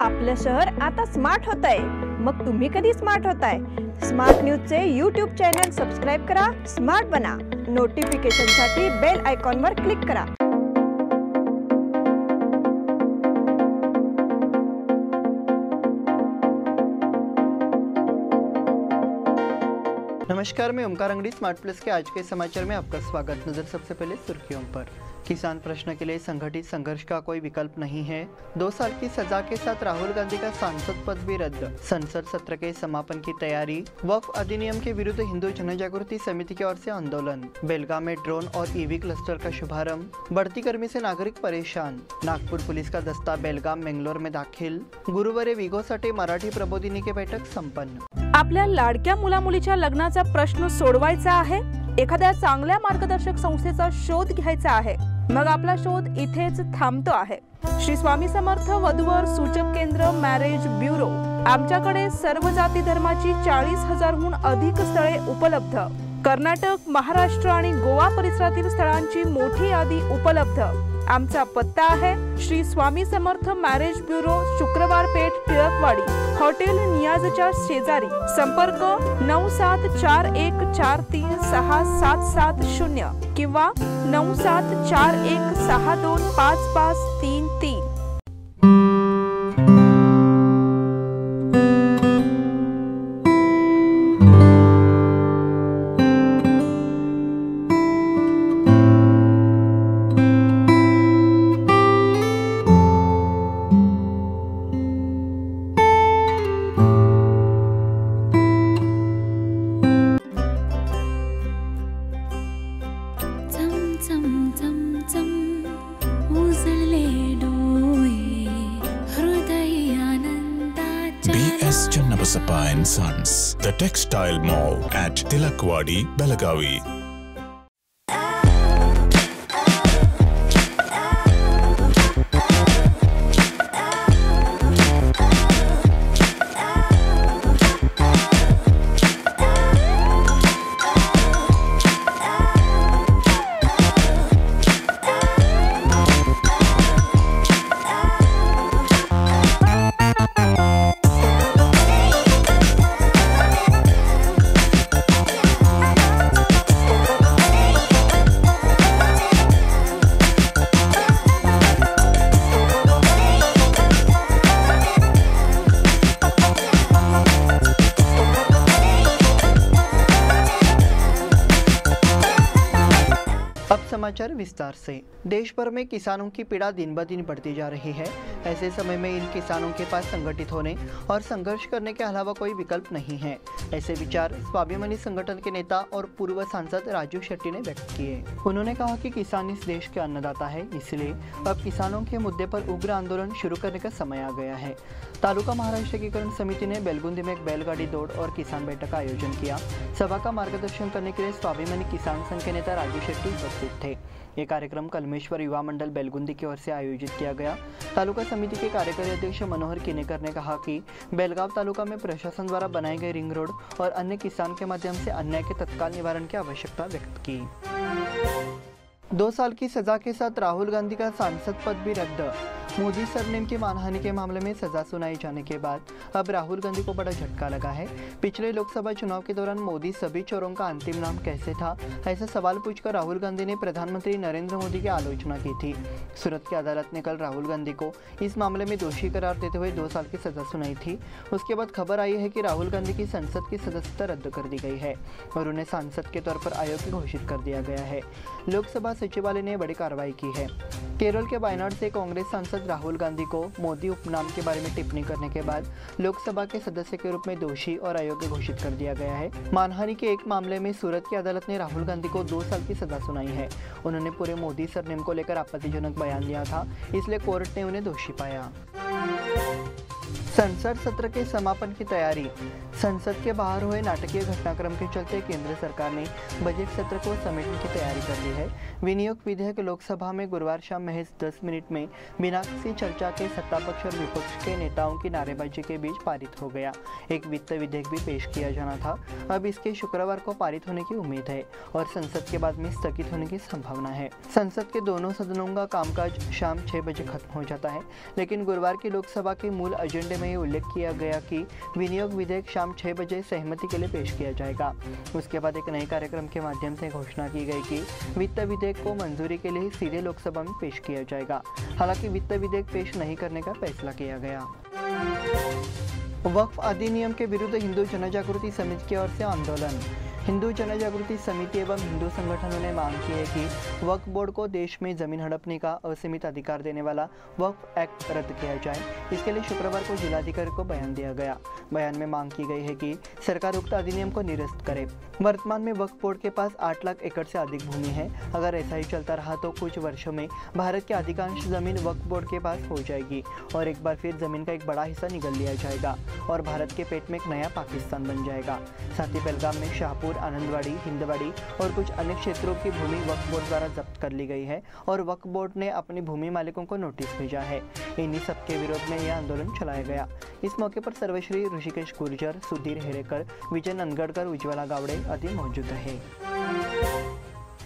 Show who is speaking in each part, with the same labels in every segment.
Speaker 1: आपलं शहर आता स्मार्ट होत आहे। मग तुम्ही कधी स्मार्ट होताय? स्मार्ट न्यूजचे यूट्यूब चॅनल सबस्क्राइब करा, स्मार्ट बना। नोटिफिकेशनसाठी बेल आयकॉनवर क्लिक करा।
Speaker 2: नमस्कार, मैं ओमकार अंगड़ी स्मार्ट प्लस के आज के समाचार में आपका स्वागत। नजर सबसे पहले सुर्खियों पर। किसान प्रश्न के लिए संगठित संघर्ष का कोई विकल्प नहीं है। 2 साल की सजा के साथ राहुल गांधी का सांसद पद भी रद्द। संसद सत्र के समापन की तैयारी। वक्फ अधिनियम के विरुद्ध हिंदू जनजागृति समिति की ओर से आंदोलन। बेलगाम में ड्रोन और ईवी क्लस्टर का शुभारंभ। बढ़ती गर्मी से नागरिक परेशान। नागपुर पुलिस का दस्ता बेलगाम मंगलोर में दाखिल। गुरुवारी विगोसाठी मराठी प्रबोधिनी की बैठक संपन्न।
Speaker 3: आपल्या लाडक्या मुला-मुलीच्या लग्नाचा प्रश्न सोडवायचा आहे? एखाद्या चांगल्या मार्गदर्शक संस्थेचा शोध घ्यायचा आहे? मग आपला शोध इथेच थांबतो आहे। श्री स्वामी समर्थ वधूवर सूचक केंद्र मॅरेज ब्युरो। आमच्याकडे सर्व जाती धर्माची 40,000हून अधिक स्थळे उपलब्ध। कर्नाटक, महाराष्ट्र आणि गोवा परिसरातील स्थळांची मोठी यादी उपलब्ध। आमचा पत्ता आहे श्री स्वामी समर्थ मॅरेज ब्युरो, शुक्रवार पेठ, टिळकवाडी, हॉटेल नियाजच्या शेजारी। संपर्क 9741436770 किंवा 9741625533।
Speaker 4: BS Channabasappa and Sons, the textile mall at Tilakwadi, Belagavi.
Speaker 2: अब समाचार विस्तार से। देश भर में किसानों की पीड़ा दिन ब दिन बढ़ती जा रही है। ऐसे समय में इन किसानों के पास संगठित होने और संघर्ष करने के अलावा कोई विकल्प नहीं है। ऐसे विचार स्वाभिमानी संगठन के नेता और पूर्व सांसद राजू शेट्टी ने व्यक्त किए। उन्होंने कहा कि किसान इस देश के अन्नदाता है, इसलिए अब किसानों के मुद्दे पर उग्र आंदोलन शुरू करने का समय आ गया है। तालुका महाराष्ट्र एकीकरण समिति ने बेलगुंदी में एक बैलगाड़ी दौड़ और किसान बैठक का आयोजन किया। सभा का मार्गदर्शन करने के लिए स्वाभिमानी किसान संघ के नेता राजू शेट्टी उपस्थित थे। ये कार्यक्रम कलमेश्वर युवा मंडल बेलगुंदी की ओर से आयोजित किया गया। तालुका समिति के कार्यकारी अध्यक्ष मनोहर किनेकर ने कहा कि बेलगाव तालुका में प्रशासन द्वारा बनाए गए रिंग रोड और अन्य किसान के माध्यम से अन्याय के तत्काल निवारण की आवश्यकता व्यक्त की। 2 साल की सजा के साथ राहुल गांधी का सांसद पद भी रद्द। मोदी सरनेम की मानहानि के मामले में सजा सुनाई जाने के बाद अब राहुल गांधी को बड़ा झटका लगा है। पिछले लोकसभा चुनाव के दौरान मोदी सभी चोरों का अंतिम नाम कैसे था, ऐसा सवाल पूछकर राहुल गांधी ने प्रधानमंत्री नरेंद्र मोदी की आलोचना की थी। सूरत की अदालत ने कल राहुल गांधी को इस मामले में दोषी करार देते हुए 2 साल की सजा सुनाई थी। उसके बाद खबर आई है कि राहुल गांधी की संसद की सदस्यता रद्द कर दी गई है और उन्हें सांसद के तौर पर अयोग्य घोषित कर दिया गया है। लोकसभा सचिवालय ने बड़ी कार्रवाई की है। केरल के वायनाड से कांग्रेस सांसद राहुल गांधी को मोदी उपनाम के बारे में टिप्पणी करने के बाद लोकसभा के सदस्य के रूप में दोषी और अयोग्य घोषित कर दिया गया है। मानहानि के एक मामले में सूरत की अदालत ने राहुल गांधी को 2 साल की सजा सुनाई है। उन्होंने पूरे मोदी सरनेम को लेकर आपत्तिजनक बयान दिया था, इसलिए कोर्ट ने उन्हें दोषी पाया। संसद सत्र के समापन की तैयारी। संसद के बाहर हुए नाटकीय घटनाक्रम के चलते केंद्र सरकार ने बजट सत्र को समेटने की तैयारी कर ली है। विनियोग विधेयक लोकसभा में गुरुवार शाम महज 10 मिनट में बिना किसी चर्चा के सत्ता पक्ष और विपक्ष के नेताओं की नारेबाजी के बीच पारित हो गया। एक वित्त विधेयक भी पेश किया जाना था। अब इसके शुक्रवार को पारित होने की उम्मीद है और संसद के बाद में स्थगित होने की संभावना है। संसद के दोनों सदनों का कामकाज शाम 6 बजे खत्म हो जाता है, लेकिन गुरुवार की लोकसभा के मूल एजेंडे में उल्लेख किया गया कि विनियोग विधेयक शाम 6 बजे सहमति के लिए पेश किया जाएगा। उसके बाद एक नए कार्यक्रम के माध्यम से घोषणा की गई कि वित्त विधेयक को मंजूरी के लिए सीधे लोकसभा में पेश किया जाएगा। हालांकि वित्त विधेयक पेश नहीं करने का फैसला किया गया। वक्फ अधिनियम के विरुद्ध हिंदू जनजागृति समिति की ओर से आंदोलन। हिंदू जनजागृति समिति एवं हिंदू संगठनों ने मांग की है कि वक्फ बोर्ड को देश में जमीन हड़पने का असीमित अधिकार देने वाला वक्फ एक्ट रद्द किया जाए। इसके लिए शुक्रवार को जिलाधिकारी को बयान दिया गया। बयान में मांग की गई है कि सरकार उक्त अधिनियम को निरस्त करे। वर्तमान में वक्फ बोर्ड के पास 8 लाख एकड़ से अधिक भूमि है। अगर ऐसा ही चलता रहा तो कुछ वर्षों में भारत की अधिकांश जमीन वक्फ बोर्ड के पास हो जाएगी और एक बार फिर जमीन का एक बड़ा हिस्सा निगल लिया जाएगा और भारत के पेट में एक नया पाकिस्तान बन जाएगा। साथ ही बेलगाम में शाहपुर, आनंदवाड़ी, हिंदवाड़ी और कुछ अन्य क्षेत्रों की भूमि वक्फ बोर्ड द्वारा जब्त कर ली गई है और वक्फ बोर्ड ने अपनी भूमि मालिकों को नोटिस भेजा है। इन्हीं सबके विरोध में यह आंदोलन चलाया गया। इस मौके पर सर्वश्री ऋषिकेश गुर्जर, सुधीर हेरेकर, विजय नंदगढ़कर, उज्ज्वला गावड़े आदि मौजूद रहे।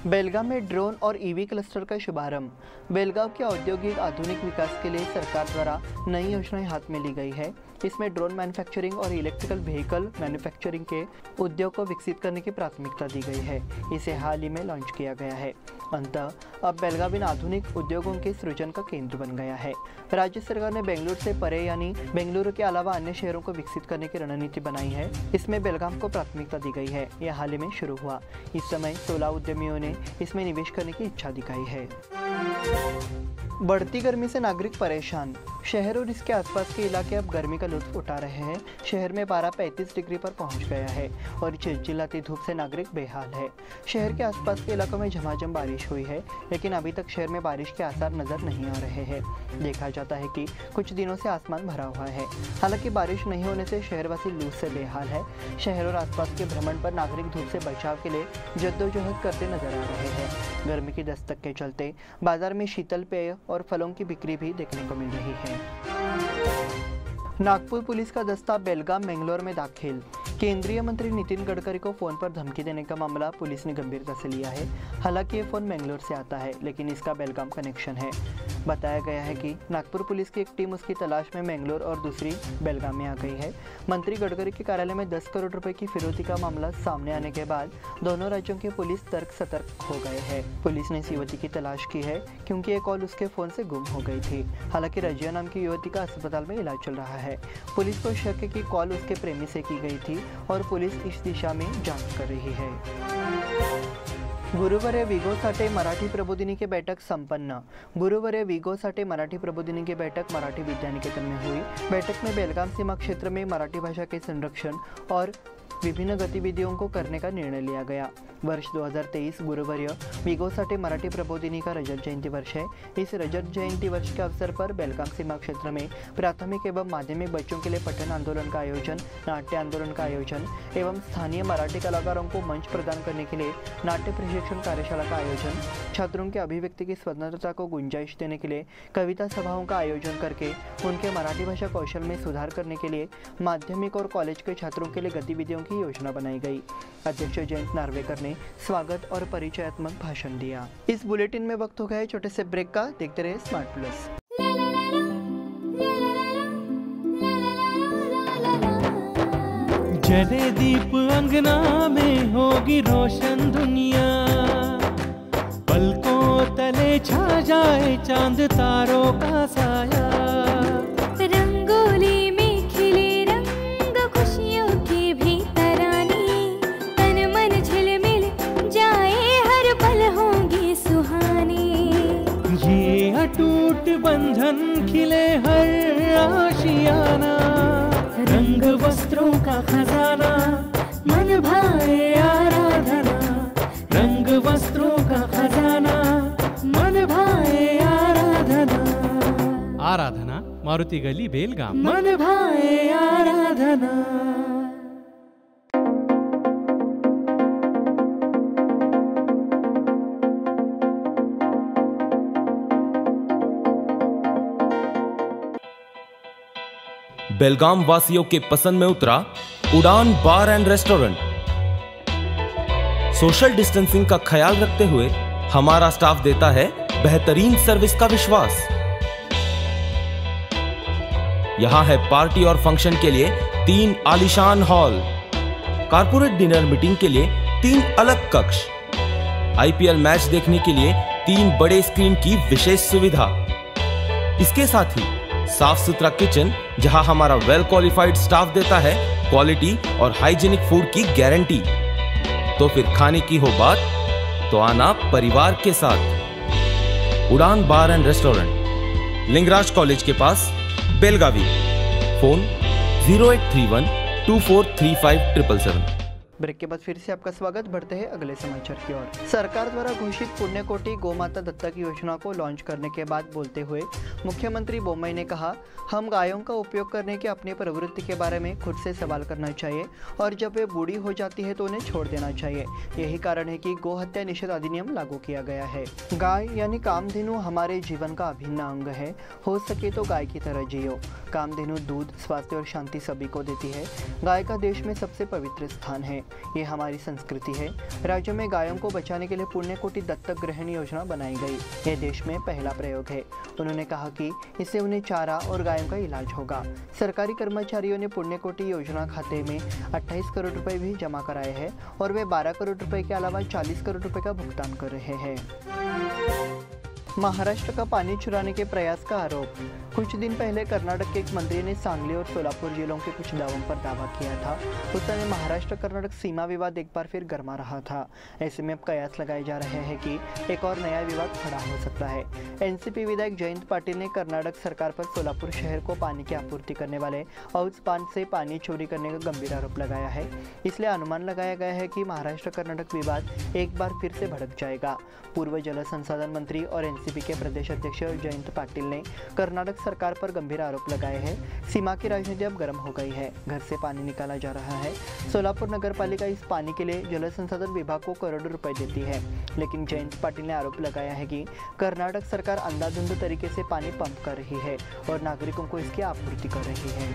Speaker 2: बेलगाम में ड्रोन और ईवी क्लस्टर का शुभारंभ। बेलगाम के औद्योगिक आधुनिक विकास के लिए सरकार द्वारा नई योजनाएं हाथ में ली गई है। इसमें ड्रोन मैन्युफैक्चरिंग और इलेक्ट्रिकल व्हीकल मैन्युफैक्चरिंग के उद्योग को विकसित करने की प्राथमिकता दी गई है। इसे हाल ही में लॉन्च किया गया है। अंततः अब बेलगाम इन आधुनिक उद्योगों के सृजन का केंद्र बन गया है। राज्य सरकार ने बेंगलुरु से परे यानी बेंगलुरु के अलावा अन्य शहरों को विकसित करने की रणनीति बनाई है। इसमें बेलगाम को प्राथमिकता दी गई है। यह हाल ही में शुरू हुआ। इस समय 16 उद्यमियों ने इसमें निवेश करने की इच्छा दिखाई है। बढ़ती गर्मी से नागरिक परेशान। शहर और इसके आसपास के इलाके अब गर्मी का लुत्फ उठा रहे हैं। शहर में पारा 35 डिग्री पर पहुंच गया है और चिलचिलाती धूप से नागरिक बेहाल है। शहर के आसपास के इलाकों में झमाझम बारिश हुई है, लेकिन अभी तक शहर में बारिश के आसार नजर नहीं आ रहे हैं। देखा जाता है कि कुछ दिनों से आसमान भरा हुआ है। हालांकि बारिश नहीं होने से शहरवासी लू से बेहाल है। शहर और आसपास के भ्रमण पर नागरिक धूप से बचाव के लिए जद्दोजहद करते नजर आ रहे हैं। गर्मी की दस्तक के चलते बाजार में शीतल पेय और फलों की बिक्री भी देखने को मिल रही है। नागपुर पुलिस का दस्ता बेलगाम मंगलोर में दाखिल। केंद्रीय मंत्री नितिन गडकरी को फोन पर धमकी देने का मामला पुलिस ने गंभीरता से लिया है। हालांकि ये फोन मंगलोर से आता है, लेकिन इसका बेलगाम कनेक्शन है। बताया गया है कि नागपुर पुलिस की एक टीम उसकी तलाश में मंगलोर और दूसरी बेलगाम में आ गई है। मंत्री गडकरी के कार्यालय में 10 करोड़ रुपए की फिरौती का मामला सामने आने के बाद दोनों राज्यों के पुलिस सतर्क हो गए हैं। पुलिस ने इस युवती की तलाश की है क्योंकि ये कॉल उसके फोन से गुम हो गई थी। हालांकि रजिया नाम की युवती का अस्पताल में इलाज चल रहा है। पुलिस को शक है कि कॉल उसके प्रेमी से की गई थी और पुलिस इस दिशा में जांच कर रही है। गुरुवार विगो साठे मराठी प्रबोधिनी की बैठक संपन्न। गुरुवार विगो साठे मराठी प्रबोधिनी की बैठक मराठी विद्यानिकेतन में हुई। बैठक में बेलगाम सीमा क्षेत्र में मराठी भाषा के संरक्षण और विभिन्न गतिविधियों को करने का निर्णय लिया गया। वर्ष 2023 गुरुवार विगो साठे मराठी प्रबोधिनी का रजत जयंती वर्ष है। इस रजत जयंती वर्ष के अवसर पर बेलगाम सीमा क्षेत्र में प्राथमिक एवं माध्यमिक बच्चों के लिए पठन आंदोलन का आयोजन, नाट्य आंदोलन का आयोजन एवं स्थानीय मराठी कलाकारों को मंच प्रदान करने के लिए नाट्य प्रशिक्षण कार्यशाला का आयोजन, छात्रों के अभिव्यक्ति की स्वतंत्रता को गुंजाइश देने के लिए कविता सभाओं का आयोजन करके उनके मराठी भाषा कौशल में सुधार करने के लिए माध्यमिक और कॉलेज के छात्रों के लिए गतिविधियों की योजना बनाई गई। अध्यक्ष जयंत नार्वेकर ने स्वागत और परिचयात्मक भाषण दिया। इस बुलेटिन में वक्त हो गया है छोटे से ब्रेक का। देखते रहे स्मार्ट प्लस।
Speaker 5: जले दीप अंगना में होगी रोशन दुनिया, पलकों तले छा जाए चांद तारों का साया।
Speaker 6: रंगोली में खिले रंग खुशियों की भी तरानी, तन मन झिलमिल जाए हर पल होंगी सुहानी।
Speaker 5: ये अटूट बंधन खिले हर आशियाना, रंग वस्त्रों का खजाना मन भाए आराधना। रंग वस्त्रों का खजाना मन भाए आराधना।
Speaker 7: आराधना मारुति गली बेलगाम।
Speaker 5: मन भाए आराधना।
Speaker 7: बेलगाम वासियों के पसंद में उतरा उड़ान बार एंड रेस्टोरेंट। सोशल डिस्टेंसिंग का ख्याल रखते हुए हमारा स्टाफ देता है बेहतरीन सर्विस का विश्वास। यहां है पार्टी और फंक्शन के लिए 3 आलीशान हॉल, कारपोरेट डिनर मीटिंग के लिए 3 अलग कक्ष, आईपीएल मैच देखने के लिए 3 बड़े स्क्रीन की विशेष सुविधा। इसके साथ ही साफ सुथरा किचन, जहां हमारा वेल क्वालिफाइड स्टाफ देता है क्वालिटी और हाइजीनिक फूड की गारंटी। तो फिर खाने की हो बात तो आना परिवार के साथ। उड़ान बार एंड रेस्टोरेंट, लिंगराज कॉलेज के पास, बेलगावी। फोन 0831 243577।
Speaker 2: ब्रेक के बाद फिर से आपका स्वागत। बढ़ते हैं अगले समाचार की ओर। सरकार द्वारा घोषित पुण्यकोटि गोमाता दत्तक योजना को लॉन्च करने के बाद बोलते हुए मुख्यमंत्री बोम्मई ने कहा, हम गायों का उपयोग करने की अपनी प्रवृत्ति के बारे में खुद से सवाल करना चाहिए और जब वे बूढ़ी हो जाती है तो उन्हें छोड़ देना चाहिए। यही कारण है कि गौ हत्या निषेध अधिनियम लागू किया गया है। गाय यानी कामधेनु हमारे जीवन का अभिन्न अंग है। हो सके तो गाय की तरह जियो। कामधेनु दूध, स्वास्थ्य और शांति सभी को देती है। गाय का देश में सबसे पवित्र स्थान है। ये हमारी संस्कृति है। राज्य में गायों को बचाने के लिए पुण्यकोटि दत्तक ग्रहण योजना बनाई गई। यह देश में पहला प्रयोग है। उन्होंने कहा कि इससे उन्हें चारा और गायों का इलाज होगा। सरकारी कर्मचारियों ने पुण्यकोटि योजना खाते में 28 करोड़ रुपए भी जमा कराए हैं और वे 12 करोड़ रुपए के अलावा 40 करोड़ रुपए का भुगतान कर रहे हैं। महाराष्ट्र का पानी चुराने के प्रयास का आरोप। कुछ दिन पहले कर्नाटक के एक मंत्री ने सांगली और सोलापुर जिलों के कुछ गांवों पर दावा किया था। उस समय महाराष्ट्र कर्नाटक सीमा विवाद एक बार फिर गर्मा रहा था। ऐसे में अब कयास लगाए जा रहे हैं कि एक और नया विवाद खड़ा हो सकता है। एनसीपी विधायक जयंत पाटिल ने कर्नाटक सरकार पर सोलापुर शहर को पानी की आपूर्ति करने वाले औज बांध से पानी चोरी करने का गंभीर आरोप लगाया है। इसलिए अनुमान लगाया गया है कि महाराष्ट्र कर्नाटक विवाद एक बार फिर से भड़क जाएगा। पूर्व जल संसाधन मंत्री और एनसीपी के प्रदेश अध्यक्ष जयंत पाटिल ने कर्नाटक सरकार पर गंभीर आरोप लगाए हैं। सीमा की राजनीति अब गर्म हो गई है। घर से पानी निकाला जा रहा है। सोलापुर नगर पालिका इस पानी के लिए जल संसाधन विभाग को करोड़ों रुपए देती है, लेकिन जयंत पाटिल ने आरोप लगाया है कि कर्नाटक सरकार अंधाधुंध तरीके से पानी पंप कर रही है और नागरिकों को इसकी आपूर्ति कर रही है।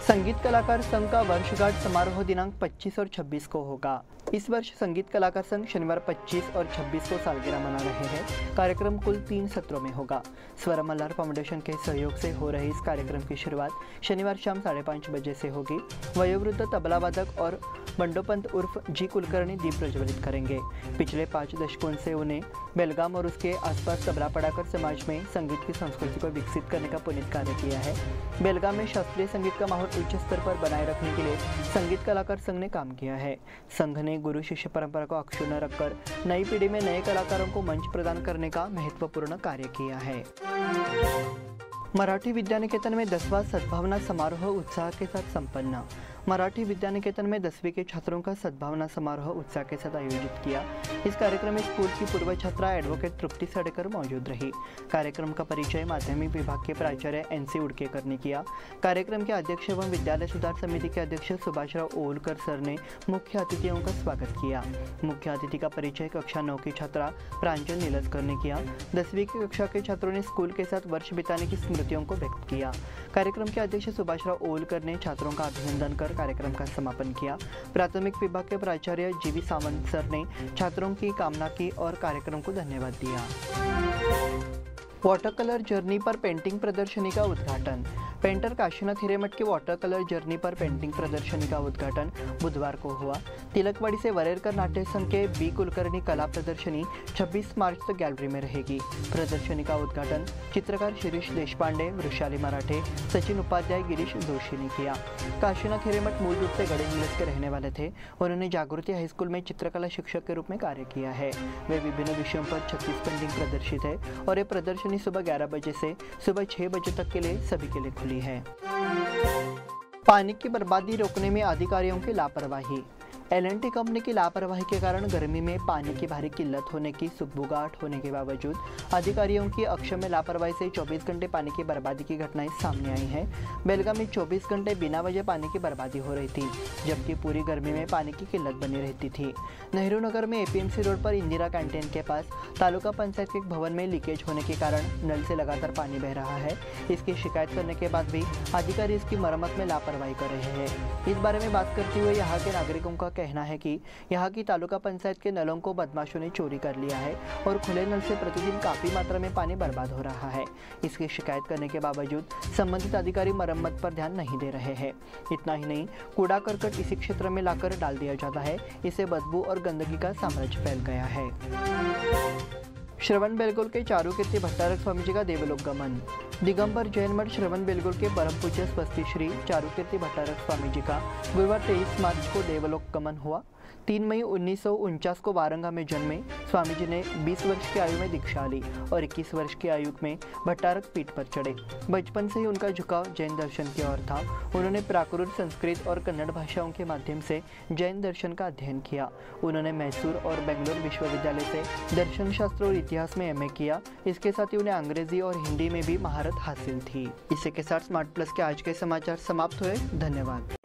Speaker 2: संगीत कलाकार संघ का वर्षगांठ समारोह दिनांक 25 और 26 को होगा। इस वर्ष संगीत कलाकार संघ शनिवार 25 और 26 को सालगिरह मना रहे हैं। कार्यक्रम कुल 3 सत्रों में होगा। स्वर मल्हार फाउंडेशन के सहयोग से हो रहे इस कार्यक्रम की शुरुआत शनिवार शाम 5:30 बजे से होगी। वयोवृद्ध तबला वादक और बंडोपंत उर्फ जी कुलकर्णी दीप प्रज्वलित करेंगे। पिछले 5 दशकों से उन्हें बेलगाम और उसके आसपास तबला पढ़ाकर समाज में संगीत की संस्कृति को विकसित करने का पुनीत कार्य किया है। बेलगाम में शास्त्रीय संगीत का माहौल उच्च स्तर पर बनाए रखने के लिए संगीत कलाकार संघ ने काम किया है। संघ ने गुरु शिष्य परंपरा को अक्षुण्ण रखकर नई पीढ़ी में नए कलाकारों को मंच प्रदान करने का महत्वपूर्ण कार्य किया है। मराठी विद्यानिकेतन में 10वां सद्भावना समारोह उत्साह के साथ संपन्न। मराठी विद्यानिकेतन में 10वीं के छात्रों का सद्भावना समारोह उत्साह के साथ आयोजित किया। इस कार्यक्रम में स्कूल की पूर्व छात्रा एडवोकेट तृप्ति सडेकर मौजूद रही। कार्यक्रम का परिचय माध्यमिक विभाग के प्राचार्य NC उड़केकर ने किया। कार्यक्रम के अध्यक्ष एवं विद्यालय सुधार समिति के अध्यक्ष सुभाषराव ओलकर सर ने मुख्य अतिथियों का स्वागत किया। मुख्य अतिथि का परिचय कक्षा 9 की छात्रा प्रांजल नीलस्कर ने किया। 10वीं की कक्षा के छात्रों ने स्कूल के साथ वर्ष बिताने की स्मृतियों को व्यक्त किया। कार्यक्रम के अध्यक्ष सुभाषराव ओलकर ने छात्रों का अभिनंदन कर कार्यक्रम का समापन किया। प्राथमिक विभाग के प्राचार्य जीवी सावंत सर ने छात्रों की कामना की और कार्यक्रम को धन्यवाद दिया। वाटर कलर जर्नी पर पेंटिंग प्रदर्शनी का उद्घाटन। पेंटर काशीनाथ हिरेमठ की वाटर कलर जर्नी पर पेंटिंग प्रदर्शनी का उद्घाटन बुधवार को हुआ। तिलकवाड़ी से वरेरकर नाट्य संघ के बी कुलकर्णी कला प्रदर्शनी 26 मार्च तक गैलरी में रहेगी। प्रदर्शनी का उद्घाटन चित्रकार शिरीष देशपांडे, वृषाली मराठे, सचिन उपाध्याय, गिरीश जोशी ने किया। काशीनाथ हिरेमठ मूल रूप से गढ़ीमूलस के रहने वाले थे। उन्होंने जागृति हाईस्कूल में चित्रकला शिक्षक के रूप में कार्य किया है। वे विभिन्न विषयों पर 36 पेंटिंग प्रदर्शित है और ये प्रदर्शनी सुबह 11 बजे से सुबह 6 बजे तक के लिए सभी के लिए खुली है। पानी की बर्बादी रोकने में अधिकारियों की लापरवाही। L&T कंपनी की लापरवाही के कारण गर्मी में पानी की भारी किल्लत होने की सुगबुगाहट होने के बावजूद अधिकारियों की अक्षम्य लापरवाही से 24 घंटे पानी की बर्बादी की घटनाएं सामने आई हैं। बेलगाम में 24 घंटे बिना वजह पानी की बर्बादी हो रही थी, जबकि पूरी गर्मी में पानी की किल्लत बनी रहती थी। नेहरू नगर में APMC रोड पर इंदिरा कैंटीन के पास तालुका पंचायत के एक भवन में लीकेज होने के कारण नल से लगातार पानी बह रहा है। इसकी शिकायत करने के बाद भी अधिकारी इसकी मरम्मत में लापरवाही कर रहे हैं। इस बारे में बात करते हुए यहाँ के नागरिकों का कहना है कि यहाँ की तालुका पंचायत के नलों को बदमाशों ने चोरी कर लिया है और खुले नल से प्रतिदिन काफ़ी मात्रा में पानी बर्बाद हो रहा है। इसकी शिकायत करने के बावजूद संबंधित अधिकारी मरम्मत पर ध्यान नहीं दे रहे हैं। इतना ही नहीं, कूड़ा करकट इसी क्षेत्र में लाकर डाल दिया जाता है। इससे बदबू और गंदगी का साम्राज्य फैल गया है। श्रवण बेलगोल के चारुकीर्ति भट्टारक स्वामी जी का देवलोक गमन। दिगंबर जैन मठ श्रवण बेलगोल के परम पूज्य स्वस्ति श्री चारुकीर्ति भट्टारक स्वामी जी का गुरुवार 23 मार्च को देवलोक गमन हुआ। 3 मई 1949 को वारंगा में जन्मे स्वामी जी ने 20 वर्ष की आयु में दीक्षा ली और 21 वर्ष की आयु में भट्टारक पीठ पर चढ़े। बचपन से ही उनका झुकाव जैन दर्शन की ओर था। उन्होंने प्राकृत, संस्कृत और कन्नड़ भाषाओं के माध्यम से जैन दर्शन का अध्ययन किया। उन्होंने मैसूर और बेंगलोर विश्वविद्यालय से दर्शन शास्त्र और इतिहास में MA किया। इसके साथ ही उन्हें अंग्रेजी और हिंदी में भी महारत हासिल थी। इसी के साथ स्मार्ट प्लस के आज के समाचार समाप्त हुए। धन्यवाद।